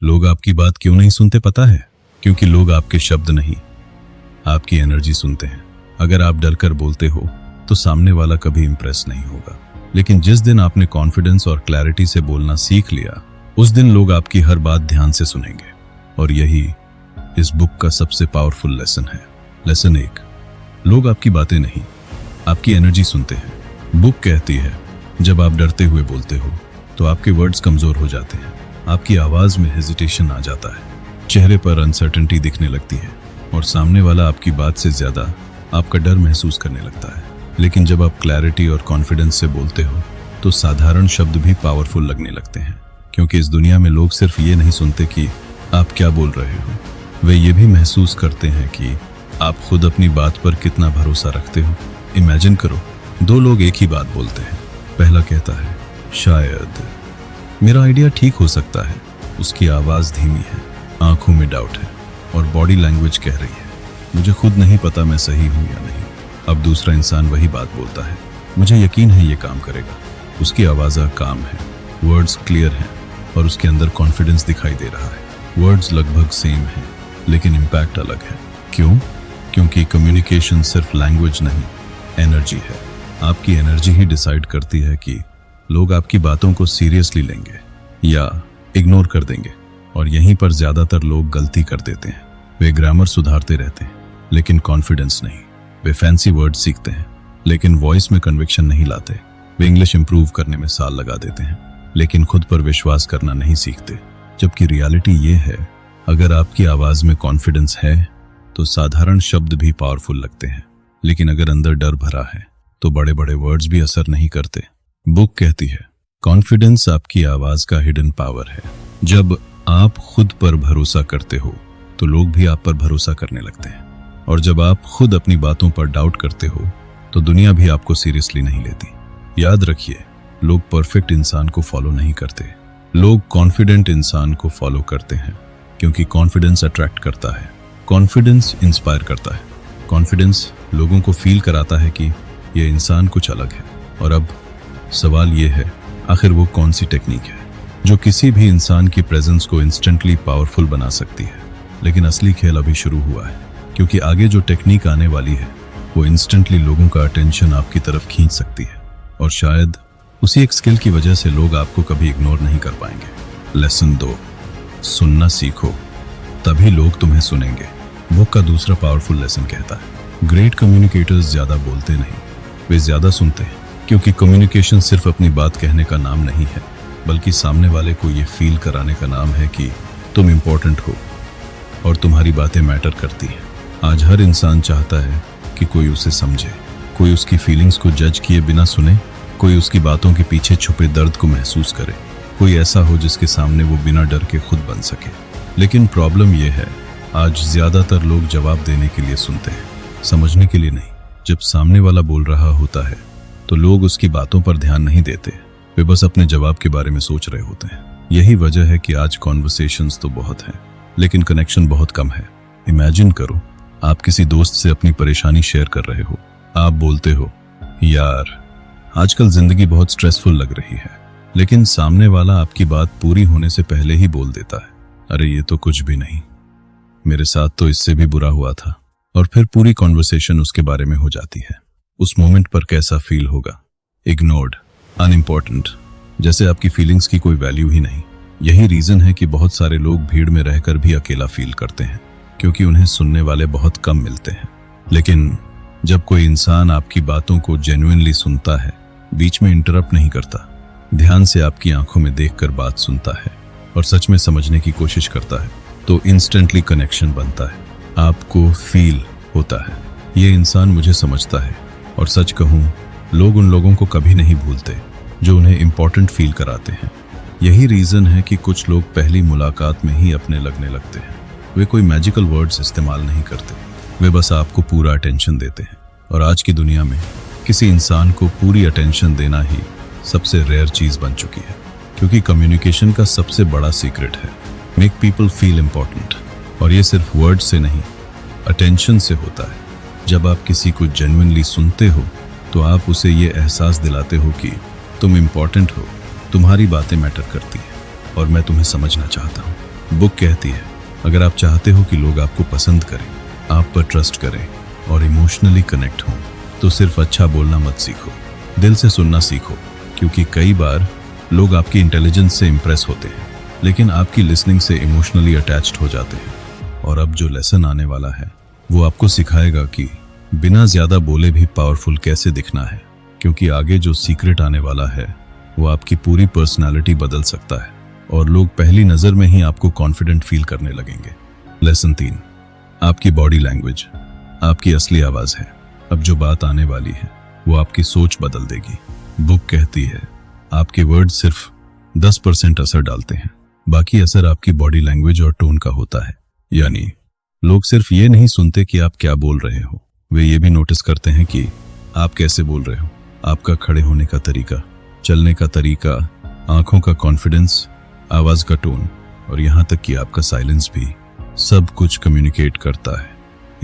लोग आपकी बात क्यों नहीं सुनते पता है? क्योंकि लोग आपके शब्द नहीं, आपकी एनर्जी सुनते हैं। अगर आप डर कर बोलते हो तो सामने वाला कभी इंप्रेस नहीं होगा, लेकिन जिस दिन आपने कॉन्फिडेंस और क्लैरिटी से बोलना सीख लिया, उस दिन लोग आपकी हर बात ध्यान से सुनेंगे। और यही इस बुक का सबसे पावरफुल लेसन है। लेसन 1, लोग आपकी बातें नहीं, आपकी एनर्जी सुनते हैं। बुक कहती है, जब आप डरते हुए बोलते हो तो आपके वर्ड्स कमजोर हो जाते हैं, आपकी आवाज में हेजिटेशन आ जाता है, चेहरे पर अनसर्टेनिटी दिखने लगती है और सामने वाला आपकी बात से ज्यादा आपका डर महसूस करने लगता है। लेकिन जब आप क्लैरिटी और कॉन्फिडेंस से बोलते हो तो साधारण शब्द भी पावरफुल लगने लगते हैं, क्योंकि इस दुनिया में लोग सिर्फ ये नहीं सुनते कि आप क्या बोल रहे हो, वे ये भी महसूस करते हैं कि आप खुद अपनी बात पर कितना भरोसा रखते हो। इमेजिन करो, 2 लोग एक ही बात बोलते हैं। पहला कहता है, शायद मेरा आइडिया ठीक हो सकता है। उसकी आवाज़ धीमी है, आंखों में डाउट है और बॉडी लैंग्वेज कह रही है, मुझे खुद नहीं पता मैं सही हूँ या नहीं। अब दूसरा इंसान वही बात बोलता है, मुझे यकीन है ये काम करेगा। उसकी आवाज़ काम है, वर्ड्स क्लियर हैं और उसके अंदर कॉन्फिडेंस दिखाई दे रहा है। वर्ड्स लगभग सेम हैं, लेकिन इम्पैक्ट अलग है। क्यों? क्योंकि कम्युनिकेशन सिर्फ लैंग्वेज नहीं, एनर्जी है। आपकी एनर्जी ही डिसाइड करती है कि लोग आपकी बातों को सीरियसली लेंगे या इग्नोर कर देंगे। और यहीं पर ज्यादातर लोग गलती कर देते हैं। वे ग्रामर सुधारते रहते हैं, लेकिन कॉन्फिडेंस नहीं। वे फैंसी वर्ड सीखते हैं, लेकिन वॉइस में कन्विक्शन नहीं लाते। वे इंग्लिश इंप्रूव करने में साल लगा देते हैं, लेकिन खुद पर विश्वास करना नहीं सीखते। जबकि रियलिटी ये है, अगर आपकी आवाज में कॉन्फिडेंस है तो साधारण शब्द भी पावरफुल लगते हैं, लेकिन अगर अंदर डर भरा है तो बड़े बड़े वर्ड्स भी असर नहीं करते। बुक कहती है, कॉन्फिडेंस आपकी आवाज का हिडन पावर है। जब आप खुद पर भरोसा करते हो तो लोग भी आप पर भरोसा करने लगते हैं, और जब आप खुद अपनी बातों पर डाउट करते हो तो दुनिया भी आपको सीरियसली नहीं लेती। याद रखिए, लोग परफेक्ट इंसान को फॉलो नहीं करते, लोग कॉन्फिडेंट इंसान को फॉलो करते हैं, क्योंकि कॉन्फिडेंस अट्रैक्ट करता है, कॉन्फिडेंस इंस्पायर करता है, कॉन्फिडेंस लोगों को फील कराता है कि यह इंसान कुछ अलग है। और अब सवाल यह है, आखिर वो कौन सी टेक्निक है जो किसी भी इंसान की प्रेजेंस को इंस्टेंटली पावरफुल बना सकती है? लेकिन असली खेल अभी शुरू हुआ है, क्योंकि आगे जो टेक्निक आने वाली है वो इंस्टेंटली लोगों का अटेंशन आपकी तरफ खींच सकती है, और शायद उसी एक स्किल की वजह से लोग आपको कभी इग्नोर नहीं कर पाएंगे। लेसन 2, सुनना सीखो, तभी लोग तुम्हें सुनेंगे। बुक का दूसरा पावरफुल लेसन कहता है, ग्रेट कम्युनिकेटर्स ज्यादा बोलते नहीं, वे ज्यादा सुनते हैं। क्योंकि कम्युनिकेशन सिर्फ अपनी बात कहने का नाम नहीं है, बल्कि सामने वाले को ये फील कराने का नाम है कि तुम इम्पोर्टेंट हो और तुम्हारी बातें मैटर करती हैं। आज हर इंसान चाहता है कि कोई उसे समझे, कोई उसकी फीलिंग्स को जज किए बिना सुने, कोई उसकी बातों के पीछे छुपे दर्द को महसूस करे, कोई ऐसा हो जिसके सामने वो बिना डर के खुद बन सके। लेकिन प्रॉब्लम यह है, आज ज्यादातर लोग जवाब देने के लिए सुनते हैं, समझने के लिए नहीं। जब सामने वाला बोल रहा होता है तो लोग उसकी बातों पर ध्यान नहीं देते, वे बस अपने जवाब के बारे में सोच रहे होते हैं। यही वजह है कि आज कॉन्वर्सेशंस तो बहुत हैं, लेकिन कनेक्शन बहुत कम है। इमेजिन करो, आप किसी दोस्त से अपनी परेशानी शेयर कर रहे हो। आप बोलते हो, यार आजकल जिंदगी बहुत स्ट्रेसफुल लग रही है, लेकिन सामने वाला आपकी बात पूरी होने से पहले ही बोल देता है, अरे ये तो कुछ भी नहीं, मेरे साथ तो इससे भी बुरा हुआ था। और फिर पूरी कॉन्वर्सेशन उसके बारे में हो जाती है। उस मोमेंट पर कैसा फील होगा? इग्नोर्ड, अनइम्पोर्टेंट, जैसे आपकी फीलिंग्स की कोई वैल्यू ही नहीं। यही रीजन है कि बहुत सारे लोग भीड़ में रहकर भी अकेला फील करते हैं, क्योंकि उन्हें सुनने वाले बहुत कम मिलते हैं। लेकिन जब कोई इंसान आपकी बातों को जेन्युइनली सुनता है, बीच में इंटरप्ट नहीं करता, ध्यान से आपकी आंखों में देखकर बात सुनता है और सच में समझने की कोशिश करता है, तो इंस्टेंटली कनेक्शन बनता है। आपको फील होता है, ये इंसान मुझे समझता है। और सच कहूं, लोग उन लोगों को कभी नहीं भूलते जो उन्हें इम्पोर्टेंट फील कराते हैं। यही रीजन है कि कुछ लोग पहली मुलाकात में ही अपने लगने लगते हैं। वे कोई मैजिकल वर्ड्स इस्तेमाल नहीं करते, वे बस आपको पूरा अटेंशन देते हैं। और आज की दुनिया में किसी इंसान को पूरी अटेंशन देना ही सबसे रेयर चीज बन चुकी है, क्योंकि कम्युनिकेशन का सबसे बड़ा सीक्रेट है मेक पीपल फील इम्पोर्टेंट। और ये सिर्फ वर्ड से नहीं, अटेंशन से होता है। जब आप किसी को जेन्युइनली सुनते हो तो आप उसे ये एहसास दिलाते हो कि तुम इम्पोर्टेंट हो, तुम्हारी बातें मैटर करती हैं और मैं तुम्हें समझना चाहता हूँ। बुक कहती है, अगर आप चाहते हो कि लोग आपको पसंद करें, आप पर ट्रस्ट करें और इमोशनली कनेक्ट हों, तो सिर्फ अच्छा बोलना मत सीखो, दिल से सुनना सीखो। क्योंकि कई बार लोग आपकी इंटेलिजेंस से इंप्रेस होते हैं, लेकिन आपकी लिसनिंग से इमोशनली अटैच्ड हो जाते हैं। और अब जो लेसन आने वाला है वो आपको सिखाएगा कि बिना ज्यादा बोले भी पावरफुल कैसे दिखना है। क्योंकि आगे जो सीक्रेट आने वाला है वो आपकी पूरी पर्सनालिटी बदल सकता है और लोग पहली नजर में ही आपको कॉन्फिडेंट फील करने लगेंगे। लेसन 3, आपकी बॉडी लैंग्वेज आपकी असली आवाज है। अब जो बात आने वाली है वो आपकी सोच बदल देगी। बुक कहती है, आपके वर्ड सिर्फ 10% असर डालते हैं, बाकी असर आपकी बॉडी लैंग्वेज और टोन का होता है। यानी लोग सिर्फ ये नहीं सुनते कि आप क्या बोल रहे हो, वे ये भी नोटिस करते हैं कि आप कैसे बोल रहे हो। आपका खड़े होने का तरीका, चलने का तरीका, आंखों का कॉन्फिडेंस, आवाज का टोन और यहाँ तक कि आपका साइलेंस भी सब कुछ कम्युनिकेट करता है।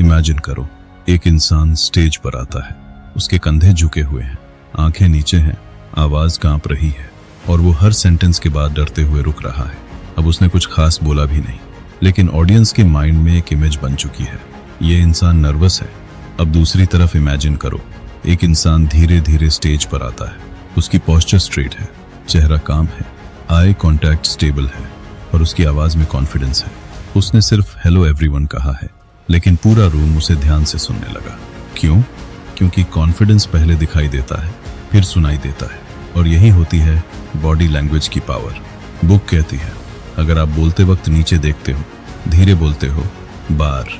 इमेजिन करो, एक इंसान स्टेज पर आता है, उसके कंधे झुके हुए हैं, आंखें नीचे हैं, आवाज कांप रही है और वो हर सेंटेंस के बाद डरते हुए रुक रहा है। अब उसने कुछ खास बोला भी नहीं, लेकिन ऑडियंस के माइंड में एक इमेज बन चुकी है, ये इंसान नर्वस है। अब दूसरी तरफ इमेजिन करो, एक इंसान धीरे धीरे स्टेज पर आता है, उसकी पोस्चर स्ट्रेट है, चेहरा काम है, आई कांटेक्ट स्टेबल है और उसकी आवाज में कॉन्फिडेंस है। उसने सिर्फ हेलो एवरीवन कहा है, लेकिन पूरा रूम उसे ध्यान से सुनने लगा। क्यों? क्योंकि कॉन्फिडेंस पहले दिखाई देता है, फिर सुनाई देता है, और यही होती है बॉडी लैंग्वेज की पावर। बुक कहती है, अगर आप बोलते वक्त नीचे देखते हो, धीरे बोलते हो, बार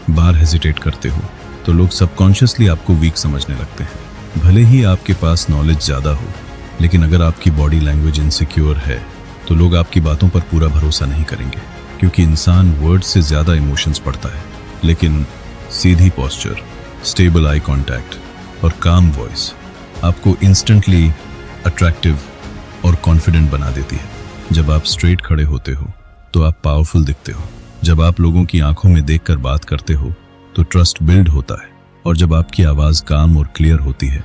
बार हेजिटेट करते हो, तो लोग सबकॉन्शियसली आपको वीक समझने लगते हैं। भले ही आपके पास नॉलेज ज्यादा हो, लेकिन अगर आपकी बॉडी लैंग्वेज इनसिक्योर है तो लोग आपकी बातों पर पूरा भरोसा नहीं करेंगे। क्योंकि इंसान वर्ड से ज्यादा इमोशंस पढ़ता है, लेकिन सीधी पोस्चर, स्टेबल आई कांटेक्ट और काम वॉइस आपको इंस्टेंटली अट्रैक्टिव और कॉन्फिडेंट बना देती है। जब आप स्ट्रेट खड़े होते हो तो आप पावरफुल दिखते हो। जब आप लोगों की आंखों में देखकर बात करते हो तो ट्रस्ट बिल्ड होता है, और जब आपकी आवाज काम और क्लियर होती है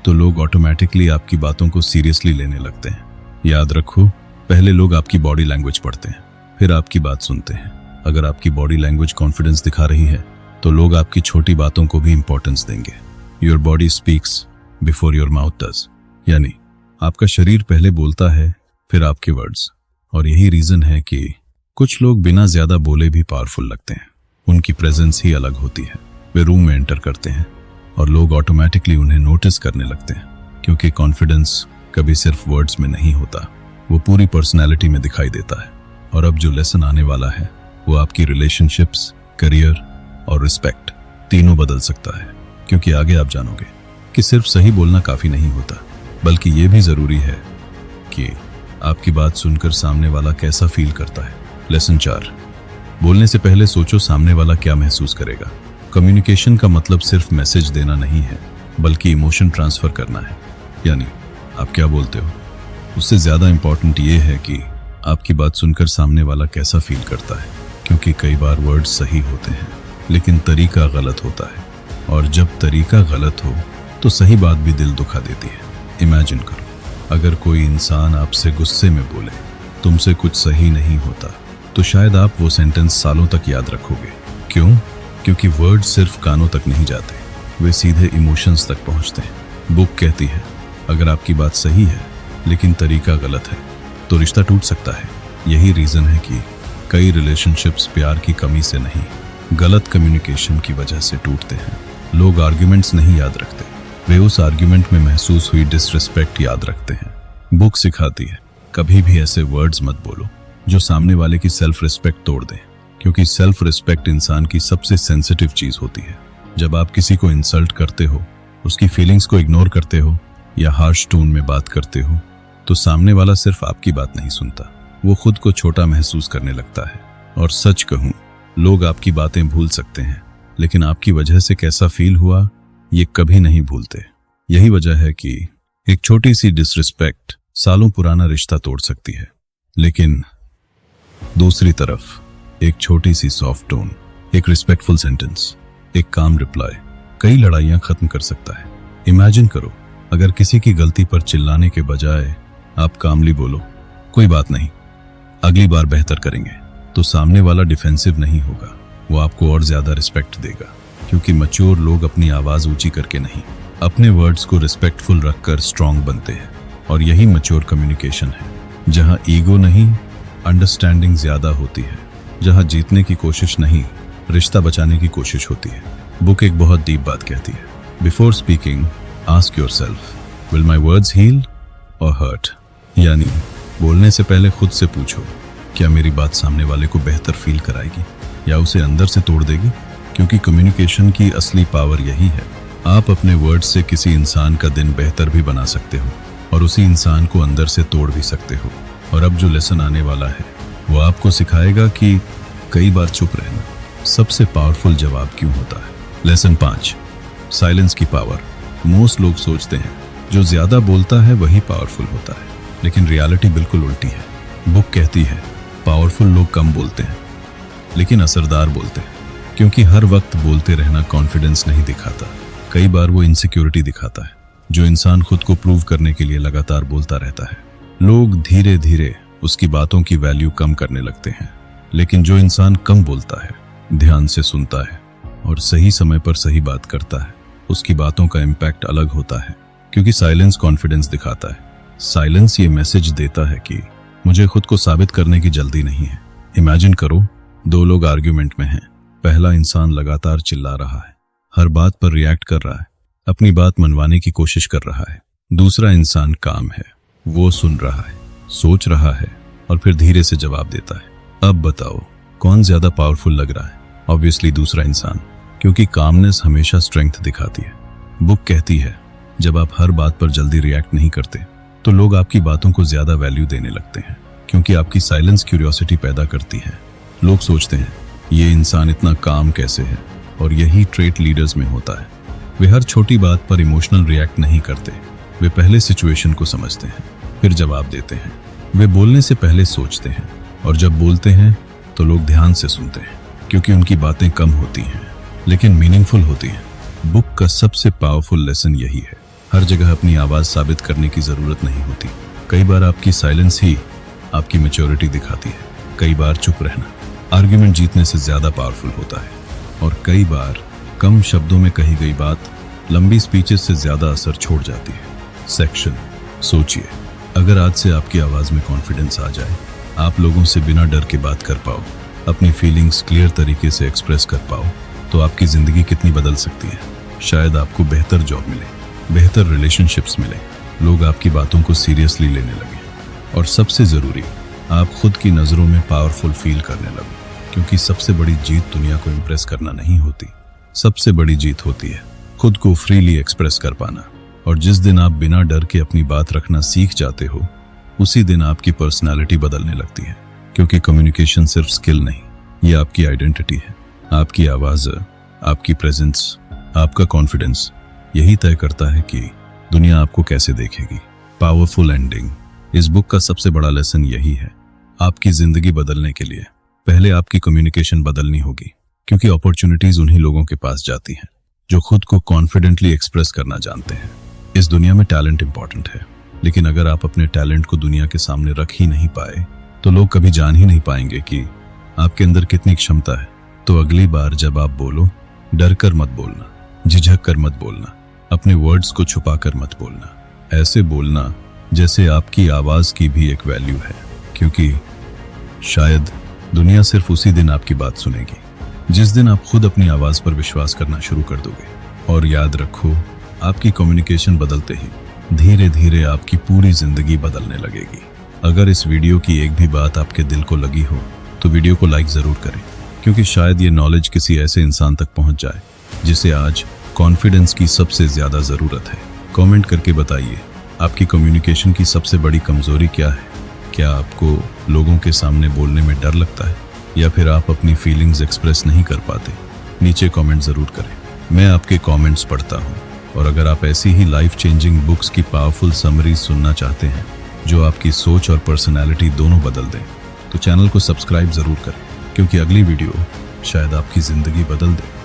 तो लोग ऑटोमेटिकली आपकी बातों को सीरियसली लेने लगते हैं। याद रखो, पहले लोग आपकी बॉडी लैंग्वेज पढ़ते हैं, फिर आपकी बात सुनते हैं। अगर आपकी बॉडी लैंग्वेज कॉन्फिडेंस दिखा रही है तो लोग आपकी छोटी बातों को भी इंपॉर्टेंस देंगे। Your body speaks before your mouth does, यानी आपका शरीर पहले बोलता है, फिर आपके वर्ड्स। और यही रीजन है कि कुछ लोग बिना ज्यादा बोले भी पावरफुल लगते हैं। उनकी प्रेजेंस ही अलग होती है। वे रूम में एंटर करते हैं और लोग ऑटोमेटिकली उन्हें नोटिस करने लगते हैं। क्योंकि कॉन्फिडेंस कभी सिर्फ वर्ड्स में नहीं होता, वो पूरी पर्सनैलिटी में दिखाई देता है। और अब जो लेसन आने वाला है वो आपकी रिलेशनशिप्स, करियर और रिस्पेक्ट तीनों बदल सकता है। क्योंकि आगे आप जानोगे कि सिर्फ सही बोलना काफी नहीं होता, बल्कि ये भी जरूरी है कि आपकी बात सुनकर सामने वाला कैसा फील करता है। लेसन 4, बोलने से पहले सोचो सामने वाला क्या महसूस करेगा। कम्युनिकेशन का मतलब सिर्फ मैसेज देना नहीं है, बल्कि इमोशन ट्रांसफर करना है। यानी आप क्या बोलते हो, उससे ज्यादा इंपॉर्टेंट ये है कि आपकी बात सुनकर सामने वाला कैसा फील करता है। क्योंकि कई बार वर्ड सही होते हैं, लेकिन तरीका गलत होता है, और जब तरीका गलत हो तो सही बात भी दिल दुखा देती है। इमेजिन करो, अगर कोई इंसान आपसे गुस्से में बोले, तुमसे कुछ सही नहीं होता, तो शायद आप वो सेंटेंस सालों तक याद रखोगे। क्यों? क्योंकि वर्ड सिर्फ कानों तक नहीं जाते, वे सीधे इमोशंस तक पहुंचते हैं। बुक कहती है, अगर आपकी बात सही है लेकिन तरीका गलत है तो रिश्ता टूट सकता है। यही रीजन है कि कई रिलेशनशिप्स प्यार की कमी से नहीं, गलत कम्युनिकेशन की वजह से टूटते हैं। लोग आर्ग्यूमेंट्स नहीं याद रखते, वे उस आर्ग्यूमेंट में महसूस हुई डिसरिस्पेक्ट याद रखते हैं। बुक सिखाती है, कभी भी ऐसे वर्ड्स मत बोलो जो सामने वाले की सेल्फ रिस्पेक्ट तोड़ दें। क्योंकि सेल्फ रिस्पेक्ट इंसान की सबसे सेंसिटिव चीज होती है। जब आप किसी को इंसल्ट करते हो, उसकी फीलिंग्स को इग्नोर करते हो या हार्श टोन में बात करते हो, तो सामने वाला सिर्फ आपकी बात नहीं सुनता, वो खुद को छोटा महसूस करने लगता है। और सच कहूं, लोग आपकी बातें भूल सकते हैं, लेकिन आपकी वजह से कैसा फील हुआ ये कभी नहीं भूलते। यही वजह है कि एक छोटी सी डिसरिस्पेक्ट सालों पुराना रिश्ता तोड़ सकती है, लेकिन दूसरी तरफ एक छोटी सी सॉफ्ट टोन, एक रिस्पेक्टफुल सेंटेंस, एक काम रिप्लाई कई लड़ाइयां खत्म कर सकता है। इमेजिन करो, अगर किसी की गलती पर चिल्लाने के बजाय आप कामली बोलो, कोई बात नहीं, अगली बार बेहतर करेंगे, तो सामने वाला डिफेंसिव नहीं होगा, वो आपको और ज्यादा रिस्पेक्ट देगा। क्योंकि मैच्योर लोग अपनी आवाज ऊंची करके नहीं, अपने वर्ड्स को रिस्पेक्टफुल रखकर स्ट्रांग बनते हैं। और यही मैच्योर कम्युनिकेशन है, जहां ईगो नहीं, अंडरस्टैंडिंग ज्यादा होती है, जहां जीतने की कोशिश नहीं, रिश्ता बचाने की कोशिश होती है। बुक एक बहुत डीप बात कहती है, before speaking ask yourself, will my words heal और हर्ट। यानी बोलने से पहले खुद से पूछो, क्या मेरी बात सामने वाले को बेहतर फील कराएगी या उसे अंदर से तोड़ देगी? क्योंकि कम्युनिकेशन की असली पावर यही है। आप अपने वर्ड से किसी इंसान का दिन बेहतर भी बना सकते हो और उसी इंसान को अंदर से तोड़ भी सकते हो। और अब जो लेसन आने वाला है वो आपको सिखाएगा कि कई बार चुप रहना सबसे पावरफुल जवाब क्यों होता है। लेसन 5, साइलेंस की पावर। मोस्ट लोग सोचते हैं जो ज्यादा बोलता है वही पावरफुल होता है, लेकिन रियलिटी बिल्कुल उल्टी है। बुक कहती है पावरफुल लोग कम बोलते हैं लेकिन असरदार बोलते हैं, क्योंकि हर वक्त बोलते रहना कॉन्फिडेंस नहीं दिखाता, कई बार वो इनसिक्योरिटी दिखाता है। जो इंसान खुद को प्रूव करने के लिए लगातार बोलता रहता है, लोग धीरे धीरे उसकी बातों की वैल्यू कम करने लगते हैं। लेकिन जो इंसान कम बोलता है, ध्यान से सुनता है और सही समय पर सही बात करता है, उसकी बातों का इम्पैक्ट अलग होता है। क्योंकि साइलेंस कॉन्फिडेंस दिखाता है। साइलेंस ये मैसेज देता है कि मुझे खुद को साबित करने की जल्दी नहीं है। इमेजिन करो, 2 लोग आर्ग्यूमेंट में हैं। पहला इंसान लगातार चिल्ला रहा है, हर बात पर रिएक्ट कर रहा है, अपनी बात मनवाने की कोशिश कर रहा है। दूसरा इंसान काम है, वो सुन रहा है, सोच रहा है और फिर धीरे से जवाब देता है। अब बताओ कौन ज्यादा पावरफुल लग रहा है? ऑब्वियसली दूसरा इंसान, क्योंकि कामनेस हमेशा स्ट्रेंथ दिखाती है। बुक कहती है जब आप हर बात पर जल्दी रिएक्ट नहीं करते तो लोग आपकी बातों को ज्यादा वैल्यू देने लगते हैं, क्योंकि आपकी साइलेंस क्यूरियोसिटी पैदा करती है। लोग सोचते हैं ये इंसान इतना काम कैसे है, और यही ट्रेट लीडर्स में होता है। वे हर छोटी बात पर इमोशनल रिएक्ट नहीं करते, वे पहले सिचुएशन को समझते हैं फिर जवाब देते हैं। वे बोलने से पहले सोचते हैं और जब बोलते हैं तो लोग ध्यान से सुनते हैं, क्योंकि उनकी बातें कम होती हैं लेकिन मीनिंगफुल होती हैं। बुक का सबसे पावरफुल लेसन यही है, हर जगह अपनी आवाज साबित करने की जरूरत नहीं होती। कई बार आपकी साइलेंस ही आपकी मैच्योरिटी दिखाती है। कई बार चुप रहना आर्ग्यूमेंट जीतने से ज्यादा पावरफुल होता है, और कई बार कम शब्दों में कही गई बात लंबी स्पीचेस से ज्यादा असर छोड़ जाती है। सेक्शन, सोचिए, अगर आज से आपकी आवाज में कॉन्फिडेंस आ जाए, आप लोगों से बिना डर के बात कर पाओ, अपनी फीलिंग्स क्लियर तरीके से एक्सप्रेस कर पाओ, तो आपकी जिंदगी कितनी बदल सकती है। शायद आपको बेहतर जॉब मिले, बेहतर रिलेशनशिप्स मिले, लोग आपकी बातों को सीरियसली लेने लगे, और सबसे जरूरी, आप खुद की नजरों में पावरफुल फील करने लगो। क्योंकि सबसे बड़ी जीत दुनिया को इम्प्रेस करना नहीं होती, सबसे बड़ी जीत होती है खुद को फ्रीली एक्सप्रेस कर पाना। और जिस दिन आप बिना डर के अपनी बात रखना सीख जाते हो, उसी दिन आपकी पर्सनालिटी बदलने लगती है। क्योंकि कम्युनिकेशन सिर्फ स्किल नहीं, ये आपकी आइडेंटिटी है। आपकी आवाज, आपकी प्रेजेंस, आपका कॉन्फिडेंस यही तय करता है कि दुनिया आपको कैसे देखेगी। Powerful ending. इस बुक का सबसे बड़ा लेसन यही है, आपकी जिंदगी बदलने के लिए पहले आपकी कम्युनिकेशन बदलनी होगी। क्योंकि अपॉर्चुनिटीज उन्हीं लोगों के पास जाती हैं जो खुद को कॉन्फिडेंटली एक्सप्रेस करना जानते हैं। इस दुनिया में टैलेंट इंपॉर्टेंट है, लेकिन अगर आप अपने टैलेंट को दुनिया के सामने रख ही नहीं पाए तो लोग कभी जान ही नहीं पाएंगे कि आपके अंदर कितनी क्षमता है। तो अगली बार जब आप बोलो, डर कर मत बोलना, झिझक कर मत बोलना, अपने वर्ड्स को छुपा कर मत बोलना, ऐसे बोलना जैसे आपकी आवाज की भी एक वैल्यू है। क्योंकि शायद दुनिया सिर्फ उसी दिन आपकी बात सुनेगी जिस दिन आप खुद अपनी आवाज पर विश्वास करना शुरू कर दोगे। और याद रखो, आपकी कम्युनिकेशन बदलते ही धीरे धीरे आपकी पूरी जिंदगी बदलने लगेगी। अगर इस वीडियो की एक भी बात आपके दिल को लगी हो तो वीडियो को लाइक जरूर करें, क्योंकि शायद ये नॉलेज किसी ऐसे इंसान तक पहुंच जाए जिसे आज कॉन्फिडेंस की सबसे ज्यादा जरूरत है। कमेंट करके बताइए आपकी कम्युनिकेशन की सबसे बड़ी कमजोरी क्या है। क्या आपको लोगों के सामने बोलने में डर लगता है, या फिर आप अपनी फीलिंग्स एक्सप्रेस नहीं कर पाते? नीचे कमेंट जरूर करें, मैं आपके कमेंट्स पढ़ता हूँ। और अगर आप ऐसी ही लाइफ चेंजिंग बुक्स की पावरफुल समरीज सुनना चाहते हैं जो आपकी सोच और पर्सनैलिटी दोनों बदल दें, तो चैनल को सब्सक्राइब जरूर करें, क्योंकि अगली वीडियो शायद आपकी जिंदगी बदल दे।